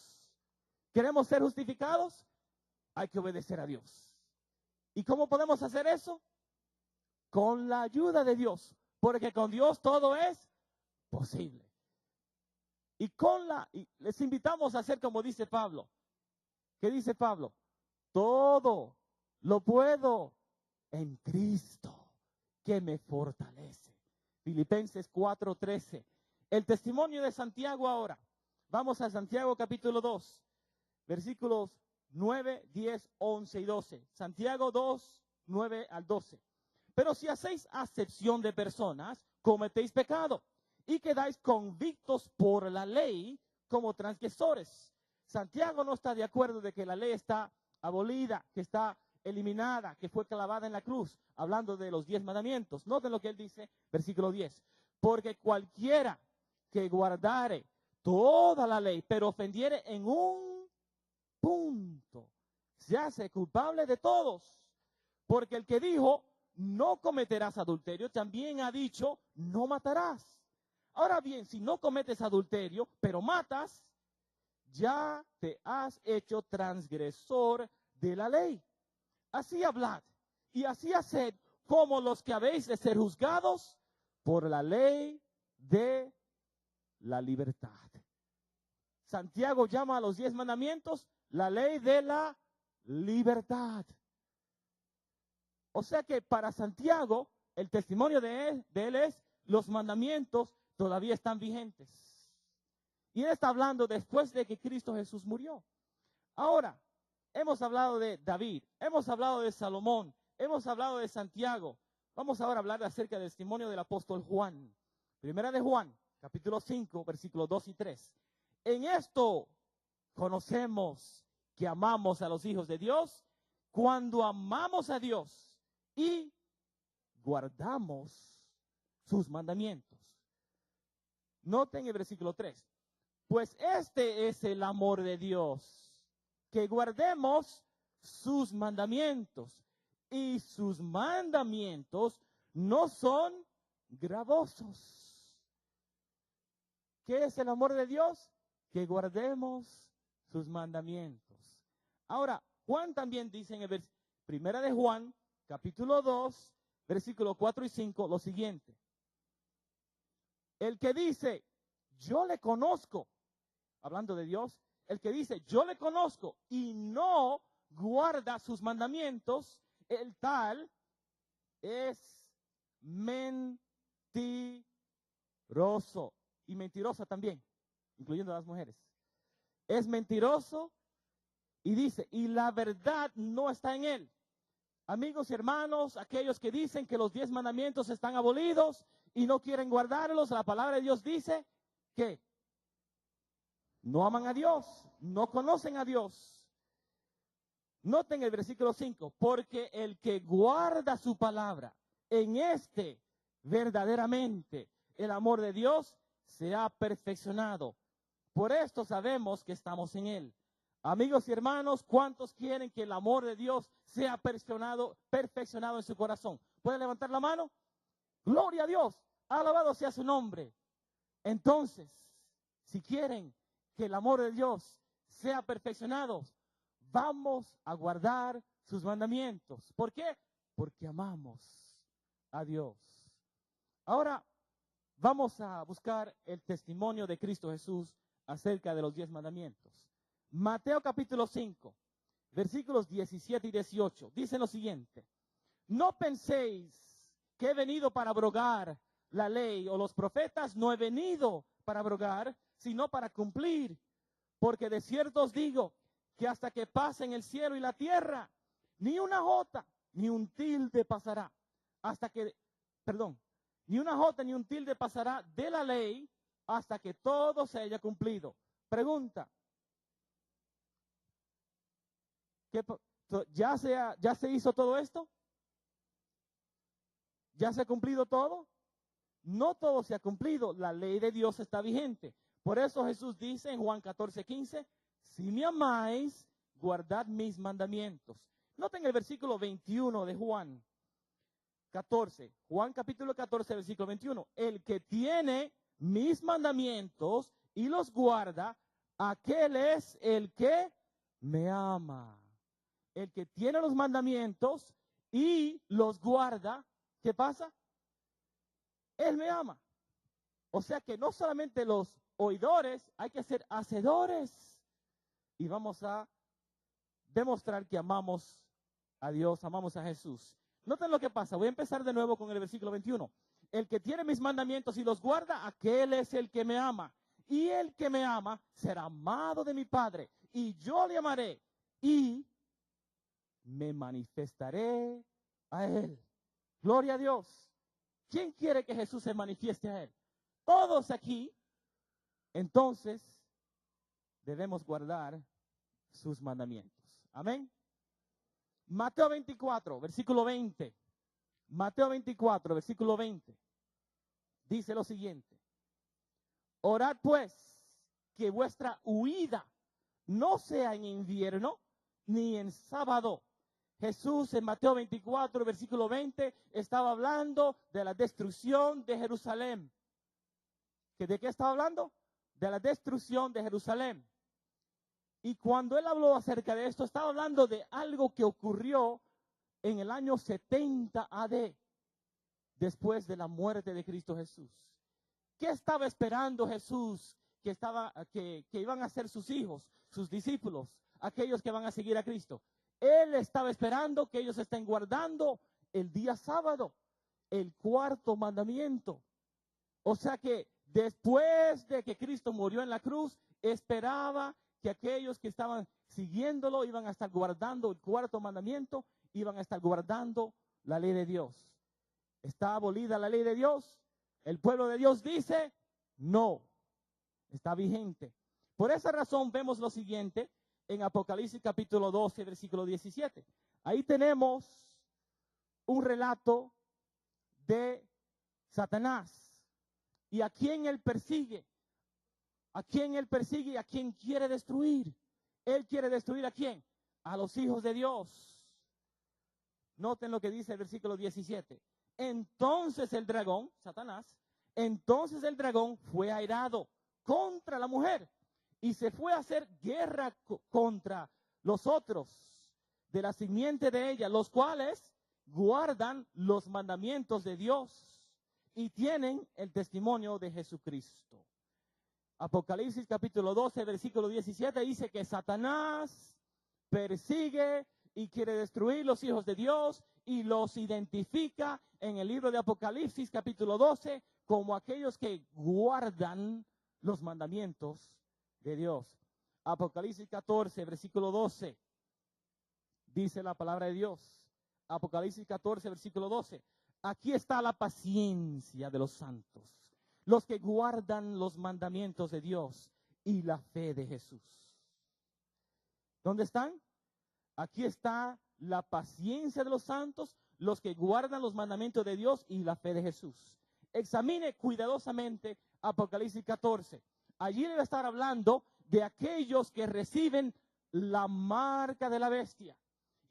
¿Queremos ser justificados? Hay que obedecer a Dios. ¿Y cómo podemos hacer eso? Con la ayuda de Dios, porque con Dios todo es posible. Y les invitamos a hacer como dice Pablo. ¿Qué dice Pablo? Todo lo puedo en Cristo que me fortalece. Filipenses 4:13. El testimonio de Santiago ahora. Vamos a Santiago capítulo 2, versículos 9, 10, 11 y 12. Santiago 2, 9 al 12. Pero si hacéis acepción de personas, cometéis pecado y quedáis convictos por la ley como transgresores. Santiago no está de acuerdo de que la ley está abolida, que está eliminada, que fue clavada en la cruz, hablando de los 10 mandamientos. Noten lo que él dice, versículo 10. Porque cualquiera que guardare toda la ley, pero ofendiere en un punto, se hace culpable de todos. Porque el que dijo, no cometerás adulterio, también ha dicho, no matarás. Ahora bien, si no cometes adulterio, pero matas, ya te has hecho transgresor de la ley. Así hablad y así haced como los que habéis de ser juzgados por la ley de la libertad. Santiago llama a los 10 mandamientos la ley de la libertad. O sea que para Santiago, el testimonio de él es, los mandamientos todavía están vigentes. Y él está hablando después de que Cristo Jesús murió. Ahora, hemos hablado de David, hemos hablado de Salomón, hemos hablado de Santiago. Vamos ahora a hablar acerca del testimonio del apóstol Juan. Primera de Juan, capítulo 5, versículos 2 y 3. En esto conocemos que amamos a los hijos de Dios cuando amamos a Dios y guardamos sus mandamientos. Noten el versículo 3. Pues este es el amor de Dios, que guardemos sus mandamientos. Y sus mandamientos no son gravosos. ¿Qué es el amor de Dios? Que guardemos sus mandamientos. Ahora, Juan también dice en el Primera de Juan, capítulo 2, versículos 4 y 5, lo siguiente. El que dice, yo le conozco, hablando de Dios, el que dice, yo le conozco y no guarda sus mandamientos, el tal es mentiroso. Y mentirosa también, incluyendo a las mujeres. Es mentiroso y dice, y la verdad no está en él. Amigos y hermanos, aquellos que dicen que los 10 mandamientos están abolidos y no quieren guardarlos, la palabra de Dios dice que no aman a Dios, no conocen a Dios. Noten el versículo 5, porque el que guarda su palabra, en este verdaderamente el amor de Dios se ha perfeccionado. Por esto sabemos que estamos en él. Amigos y hermanos, ¿cuántos quieren que el amor de Dios sea perfeccionado en su corazón? ¿Pueden levantar la mano? Gloria a Dios, alabado sea su nombre. Entonces, si quieren que el amor de Dios sea perfeccionado, vamos a guardar sus mandamientos. ¿Por qué? Porque amamos a Dios. Ahora vamos a buscar el testimonio de Cristo Jesús acerca de los 10 mandamientos. Mateo capítulo 5, versículos 17 y 18, dice lo siguiente. No penséis que he venido para abrogar la ley o los profetas, no he venido para abrogar, sino para cumplir. Porque de cierto os digo, que hasta que pasen el cielo y la tierra, ni una jota, ni un tilde pasará, ni una jota ni un tilde pasará de la ley hasta que todo se haya cumplido. Pregunta, ¿ya se hizo todo esto? ¿Ya se ha cumplido todo? No todo se ha cumplido, la ley de Dios está vigente. Por eso Jesús dice en Juan 14:15, si me amáis, guardad mis mandamientos. Noten el versículo 21 de Juan 14. Juan capítulo 14, versículo 21. El que tiene mis mandamientos y los guarda, aquel es el que me ama. El que tiene los mandamientos y los guarda, ¿qué pasa? Él me ama. O sea que no solamente los oidores, hay que ser hacedores. Y vamos a demostrar que amamos a Dios, amamos a Jesús. Noten lo que pasa. Voy a empezar de nuevo con el versículo 21. El que tiene mis mandamientos y los guarda, aquel es el que me ama. Y el que me ama será amado de mi Padre. Y yo le amaré y me manifestaré a él. Gloria a Dios. ¿Quién quiere que Jesús se manifieste a él? Todos aquí. Entonces, debemos guardar sus mandamientos. Amén. Mateo 24, versículo 20. Mateo 24, versículo 20. Dice lo siguiente. Orad pues que vuestra huida no sea en invierno ni en sábado. Jesús en Mateo 24, versículo 20, estaba hablando de la destrucción de Jerusalén. ¿De qué estaba hablando? De la destrucción de Jerusalén. Y cuando él habló acerca de esto, estaba hablando de algo que ocurrió en el año 70 AD, después de la muerte de Cristo Jesús. ¿Qué estaba esperando Jesús que iban a ser sus hijos, sus discípulos, aquellos que van a seguir a Cristo? Él estaba esperando que ellos estén guardando el día sábado, el cuarto mandamiento. O sea que después de que Cristo murió en la cruz, esperaba que aquellos que estaban siguiéndolo iban a estar guardando el cuarto mandamiento, iban a estar guardando la ley de Dios. ¿Está abolida la ley de Dios? El pueblo de Dios dice, no, está vigente. Por esa razón vemos lo siguiente en Apocalipsis capítulo 12, versículo 17. Ahí tenemos un relato de Satanás y a quién él persigue. ¿A quién él persigue y a quién quiere destruir? Él quiere destruir ¿a quién? A los hijos de Dios. Noten lo que dice el versículo 17. Entonces el dragón, Satanás, entonces el dragón fue airado contra la mujer y se fue a hacer guerra contra los otros de la simiente de ella, los cuales guardan los mandamientos de Dios y tienen el testimonio de Jesucristo. Apocalipsis capítulo 12, versículo 17 dice que Satanás persigue y quiere destruir los hijos de Dios y los identifica en el libro de Apocalipsis capítulo 12 como aquellos que guardan los mandamientos de Dios. Apocalipsis 14, versículo 12, dice la palabra de Dios. Apocalipsis 14, versículo 12. Aquí está la paciencia de los santos, los que guardan los mandamientos de Dios y la fe de Jesús. ¿Dónde están? Aquí está la paciencia de los santos, los que guardan los mandamientos de Dios y la fe de Jesús. Examine cuidadosamente Apocalipsis 14. Allí debe estar hablando de aquellos que reciben la marca de la bestia.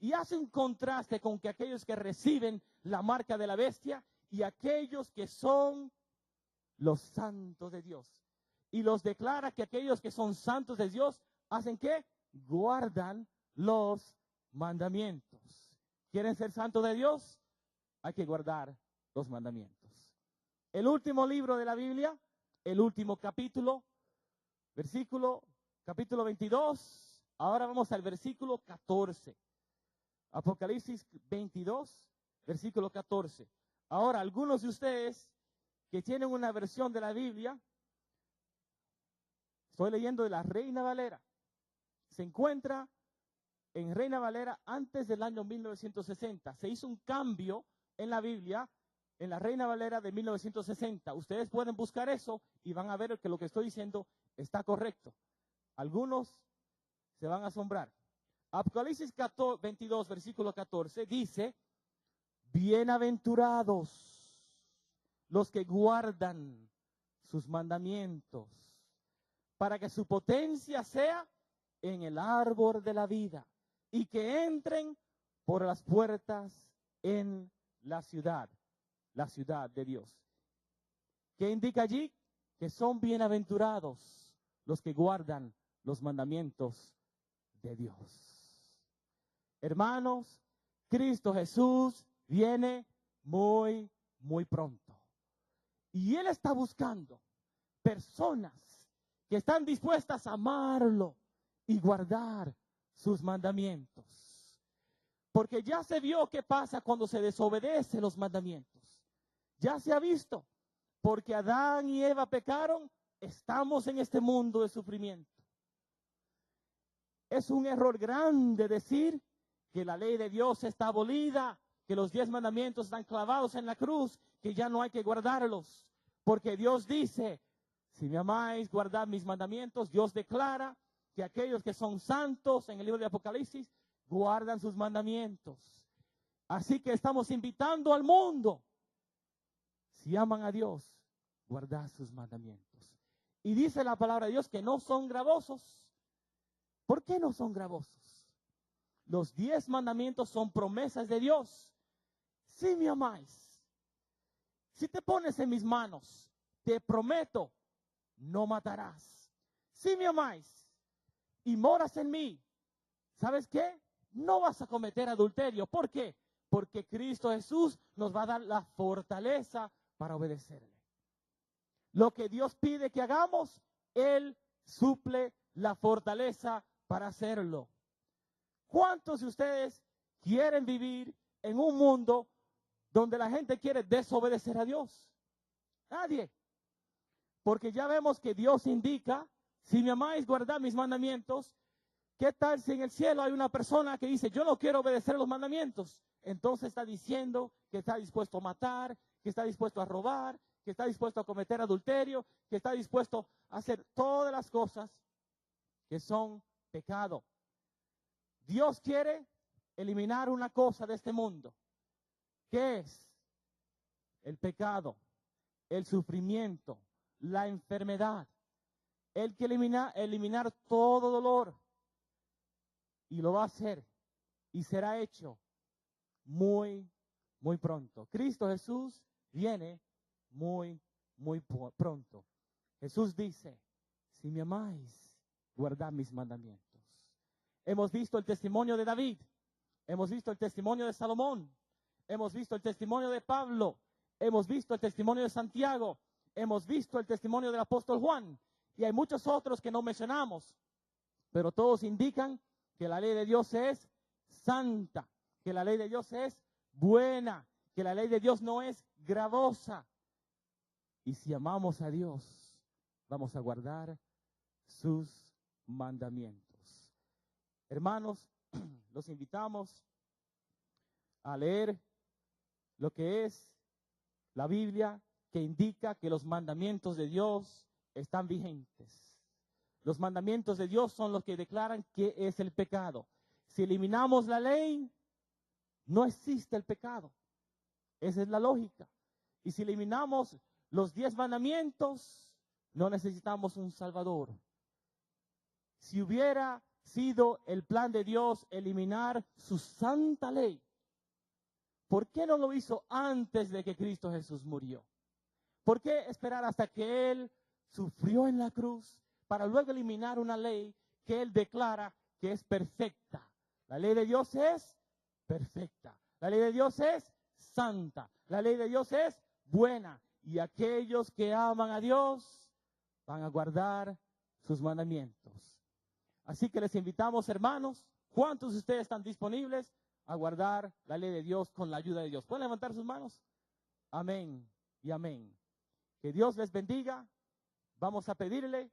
Y hace un contraste con que aquellos que reciben la marca de la bestia y aquellos que son los santos de Dios. Y los declara que aquellos que son santos de Dios, ¿hacen qué? Guardan los mandamientos. ¿Quieren ser santos de Dios? Hay que guardar los mandamientos. El último libro de la Biblia, el último capítulo, capítulo 22. Ahora vamos al versículo 14. Apocalipsis 22, versículo 14. Ahora, algunos de ustedes que tienen una versión de la Biblia, estoy leyendo de la Reina Valera, se encuentra en Reina Valera antes del año 1960. Se hizo un cambio en la Biblia, en la Reina Valera de 1960. Ustedes pueden buscar eso y van a ver que lo que estoy diciendo está correcto. Algunos se van a asombrar. Apocalipsis 22, versículo 14, dice, bienaventurados los que guardan sus mandamientos, para que su potencia sea en el árbol de la vida y que entren por las puertas en la ciudad de Dios. ¿Qué indica allí? Que son bienaventurados los que guardan los mandamientos de Dios. Hermanos, Cristo Jesús viene muy, muy pronto. Y Él está buscando personas que están dispuestas a amarlo y guardar sus mandamientos. Porque ya se vio qué pasa cuando se desobedece los mandamientos. Ya se ha visto. Porque Adán y Eva pecaron, estamos en este mundo de sufrimiento. Es un error grande decir que la ley de Dios está abolida, que los 10 mandamientos están clavados en la cruz, que ya no hay que guardarlos. Porque Dios dice, si me amáis, guardad mis mandamientos. Dios declara que aquellos que son santos en el libro de Apocalipsis guardan sus mandamientos. Así que estamos invitando al mundo. Si aman a Dios, guardad sus mandamientos. Y dice la palabra de Dios que no son gravosos. ¿Por qué no son gravosos? Los 10 mandamientos son promesas de Dios. Si me amáis, si te pones en mis manos, te prometo, no matarás. Si me amáis y moras en mí, ¿sabes qué? No vas a cometer adulterio. ¿Por qué? Porque Cristo Jesús nos va a dar la fortaleza para obedecerle. Lo que Dios pide que hagamos, Él suple la fortaleza para hacerlo. ¿Cuántos de ustedes quieren vivir en un mundo donde la gente quiere desobedecer a Dios? Nadie. Porque ya vemos que Dios indica, si me amáis, guardad mis mandamientos. ¿Qué tal si en el cielo hay una persona que dice, yo no quiero obedecer los mandamientos? Entonces está diciendo que está dispuesto a matar, que está dispuesto a robar, que está dispuesto a cometer adulterio, que está dispuesto a hacer todas las cosas que son pecado. Dios quiere eliminar una cosa de este mundo. ¿Qué es? El pecado, el sufrimiento, la enfermedad. Él quiere eliminar todo dolor. Y lo va a hacer. Y será hecho muy, muy pronto. Cristo Jesús viene muy, muy pronto. Jesús dice, si me amáis, guardad mis mandamientos. Hemos visto el testimonio de David. Hemos visto el testimonio de Salomón. Hemos visto el testimonio de Pablo. Hemos visto el testimonio de Santiago. Hemos visto el testimonio del apóstol Juan. Y hay muchos otros que no mencionamos. Pero todos indican que la ley de Dios es santa. Que la ley de Dios es buena. Que la ley de Dios no es gravosa. Y si amamos a Dios, vamos a guardar sus mandamientos. Hermanos, los invitamos a leer lo que es la Biblia, que indica que los mandamientos de Dios están vigentes. Los mandamientos de Dios son los que declaran qué es el pecado. Si eliminamos la ley, no existe el pecado. Esa es la lógica. Y si eliminamos los 10 mandamientos, no necesitamos un Salvador. Si hubiera sido el plan de Dios eliminar su santa ley, ¿por qué no lo hizo antes de que Cristo Jesús murió? ¿Por qué esperar hasta que Él sufrió en la cruz para luego eliminar una ley que Él declara que es perfecta? La ley de Dios es perfecta. La ley de Dios es santa. La ley de Dios es buena. Y aquellos que aman a Dios van a guardar sus mandamientos. Así que les invitamos, hermanos, ¿cuántos de ustedes están disponibles a guardar la ley de Dios con la ayuda de Dios? ¿Pueden levantar sus manos? Amén y amén. Que Dios les bendiga. Vamos a pedirle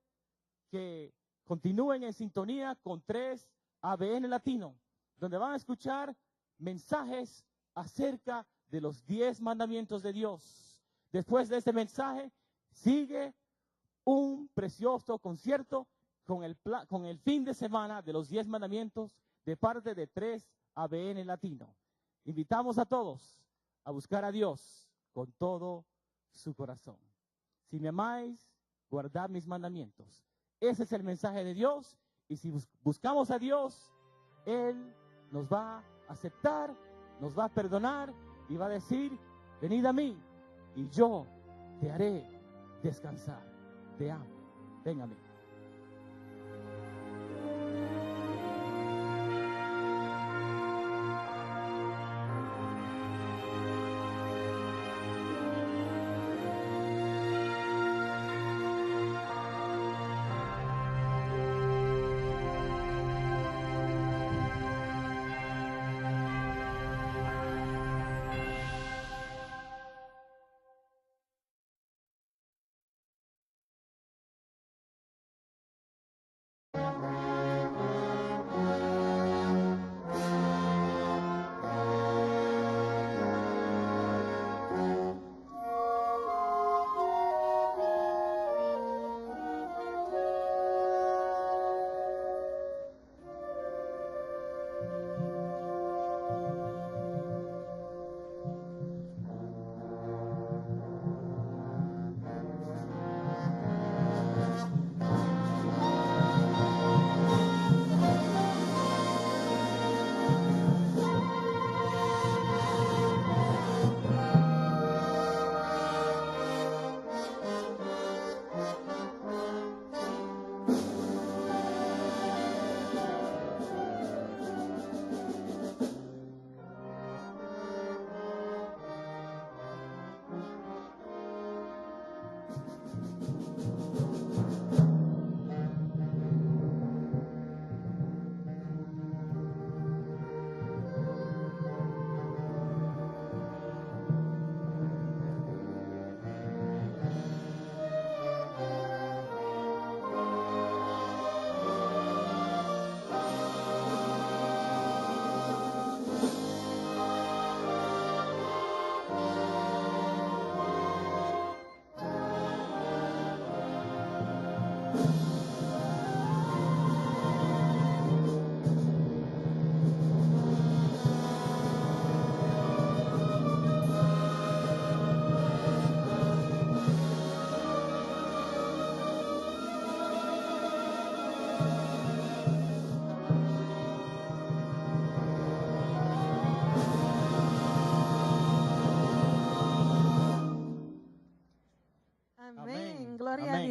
que continúen en sintonía con 3 ABN Latino, donde van a escuchar mensajes acerca de los 10 mandamientos de Dios. Después de este mensaje, sigue un precioso concierto con el fin de semana de los 10 mandamientos de parte de 3 ABN Latino. Invitamos a todos a buscar a Dios con todo su corazón. Si me amáis, guardad mis mandamientos. Ese es el mensaje de Dios. Y si buscamos a Dios, Él nos va a aceptar, nos va a perdonar y va a decir, venid a mí y yo te haré descansar. Te amo. Ven a mí.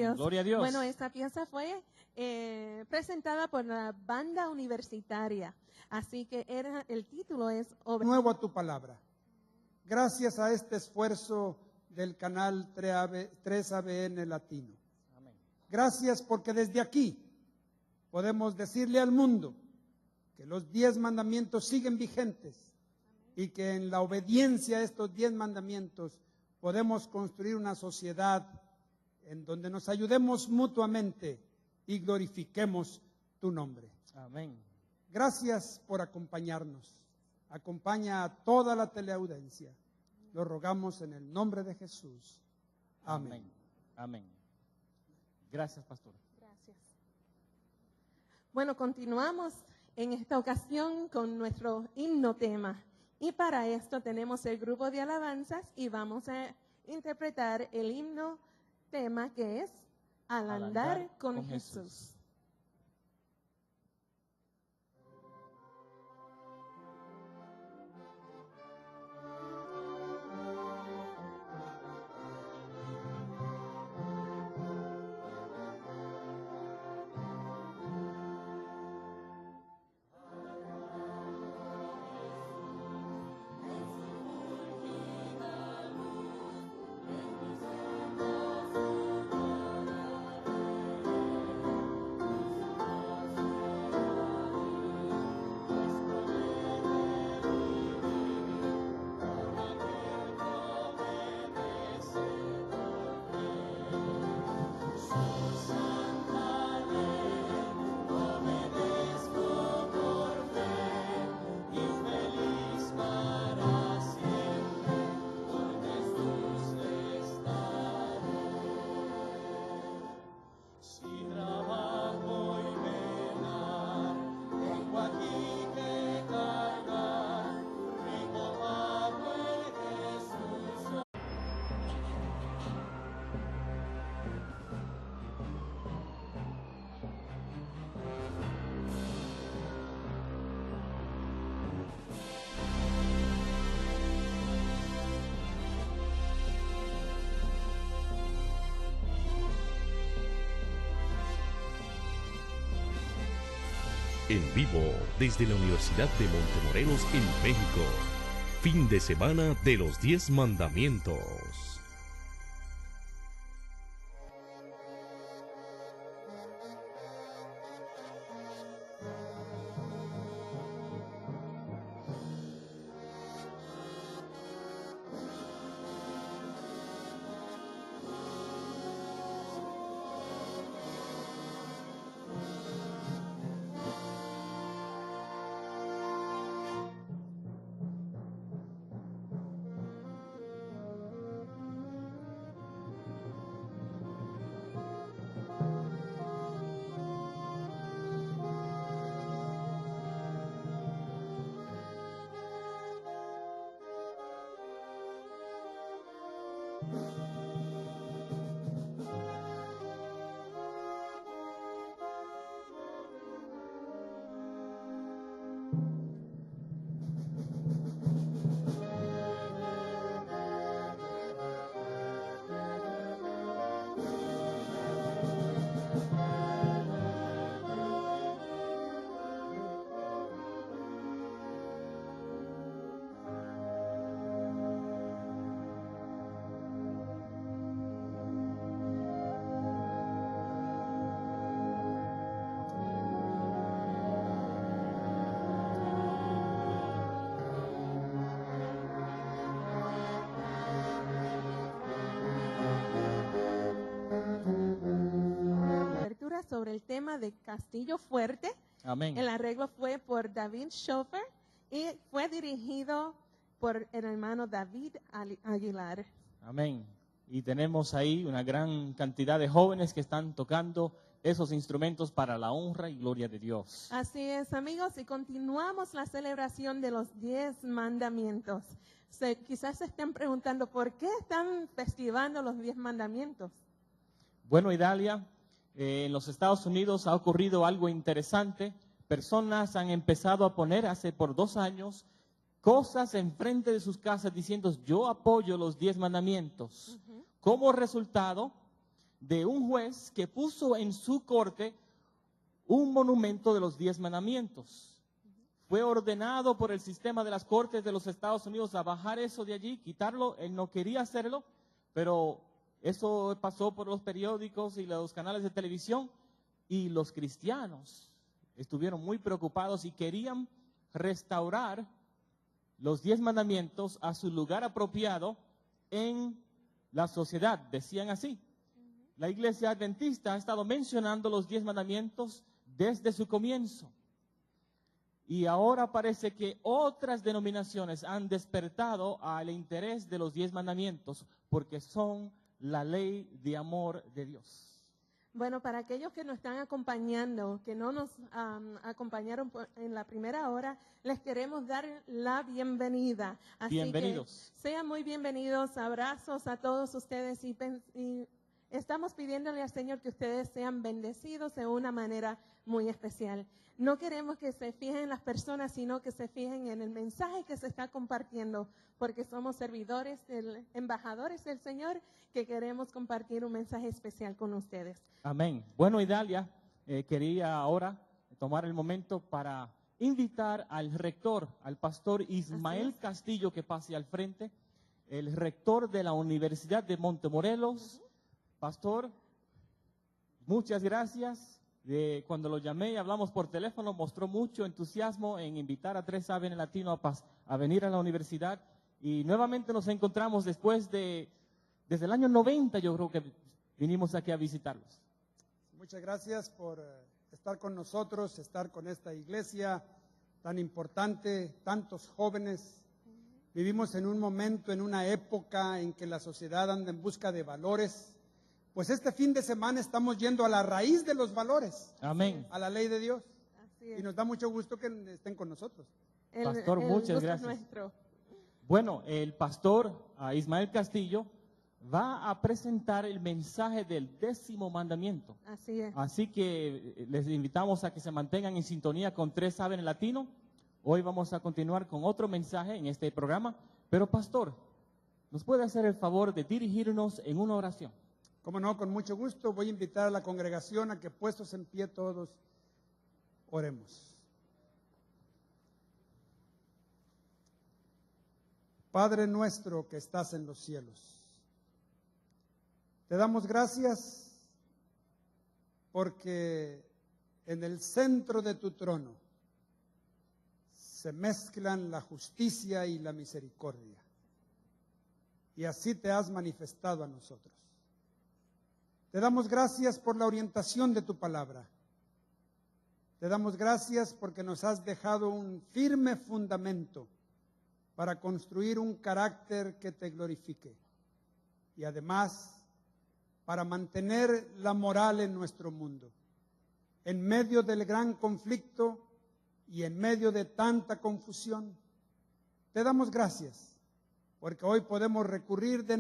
Dios. Gloria a Dios. Bueno, esta pieza fue presentada por la banda universitaria. Así que el título es Nuevo a tu palabra. Gracias a este esfuerzo del canal 3ABN Latino. Amén. Gracias porque desde aquí podemos decirle al mundo que los 10 mandamientos siguen vigentes y que en la obediencia a estos 10 mandamientos podemos construir una sociedad en donde nos ayudemos mutuamente y glorifiquemos tu nombre. Amén. Gracias por acompañarnos. Acompaña a toda la teleaudiencia. Lo rogamos en el nombre de Jesús. Amén. Amén. Gracias, pastor. Gracias. Bueno, continuamos en esta ocasión con nuestro himno tema. Y para esto tenemos el grupo de alabanzas y vamos a interpretar el himno tema que es Al andar con Jesús. En vivo desde la Universidad de Montemorelos en México. Fin de semana de los 10 mandamientos. Sobre el tema de Castillo Fuerte. Amén. El arreglo fue por David Schofer y fue dirigido por el hermano David Aguilar. Amén. Y tenemos ahí una gran cantidad de jóvenes que están tocando esos instrumentos para la honra y gloria de Dios. Así es, amigos, y continuamos la celebración de los 10 mandamientos. Quizás se estén preguntando, ¿por qué están festivando los 10 mandamientos? Bueno, Idalia, en los Estados Unidos ha ocurrido algo interesante. Personas han empezado a poner hace por 2 años cosas enfrente de sus casas diciendo, yo apoyo los 10 mandamientos. Como resultado, de un juez que puso en su corte un monumento de los 10 mandamientos. Fue ordenado por el sistema de las cortes de los Estados Unidos a bajar eso de allí, quitarlo. Él no quería hacerlo, pero eso pasó por los periódicos y los canales de televisión, y los cristianos estuvieron muy preocupados y querían restaurar los 10 mandamientos a su lugar apropiado en la sociedad. Decían así: la Iglesia Adventista ha estado mencionando los 10 mandamientos desde su comienzo. Y ahora parece que otras denominaciones han despertado al interés de los 10 mandamientos porque son la ley de amor de Dios. Bueno, para aquellos que nos están acompañando, que no nos acompañaron en la primera hora, les queremos dar la bienvenida. Así Bienvenidos. que sean muy bienvenidos, abrazos a todos ustedes y estamos pidiéndole al Señor que ustedes sean bendecidos de una manera muy especial. No queremos que se fijen en las personas, sino que se fijen en el mensaje que se está compartiendo, porque somos servidores, embajadores del Señor, que queremos compartir un mensaje especial con ustedes. Amén. Bueno, Idalia, quería ahora tomar el momento para invitar al rector, al pastor Ismael Castillo, que pase al frente, el rector de la Universidad de Montemorelos. Pastor, muchas gracias. Cuando lo llamé y hablamos por teléfono, mostró mucho entusiasmo en invitar a 3 ABN Latino a venir a la universidad. Y nuevamente nos encontramos desde el año 90, yo creo que vinimos aquí a visitarlos. Muchas gracias por estar con nosotros, estar con esta iglesia tan importante, tantos jóvenes. Vivimos en un momento, en una época en que la sociedad anda en busca de valores. Pues este fin de semana estamos yendo a la raíz de los valores. Amén. A la ley de Dios. Así es. Y nos da mucho gusto que estén con nosotros. Pastor, muchas gusto gracias. es nuestro. Bueno, el pastor Ismael Castillo va a presentar el mensaje del 10º mandamiento. Así es. Así que les invitamos a que se mantengan en sintonía con 3 ABN Latino. Hoy vamos a continuar con otro mensaje en este programa. Pero pastor, ¿nos puede hacer el favor de dirigirnos en una oración? Como no, con mucho gusto voy a invitar a la congregación a que, puestos en pie todos, oremos. Padre nuestro que estás en los cielos, te damos gracias porque en el centro de tu trono se mezclan la justicia y la misericordia. Y así te has manifestado a nosotros. Te damos gracias por la orientación de tu palabra. Te damos gracias porque nos has dejado un firme fundamento para construir un carácter que te glorifique. Y además, para mantener la moral en nuestro mundo. En medio del gran conflicto y en medio de tanta confusión, te damos gracias porque hoy podemos recurrir de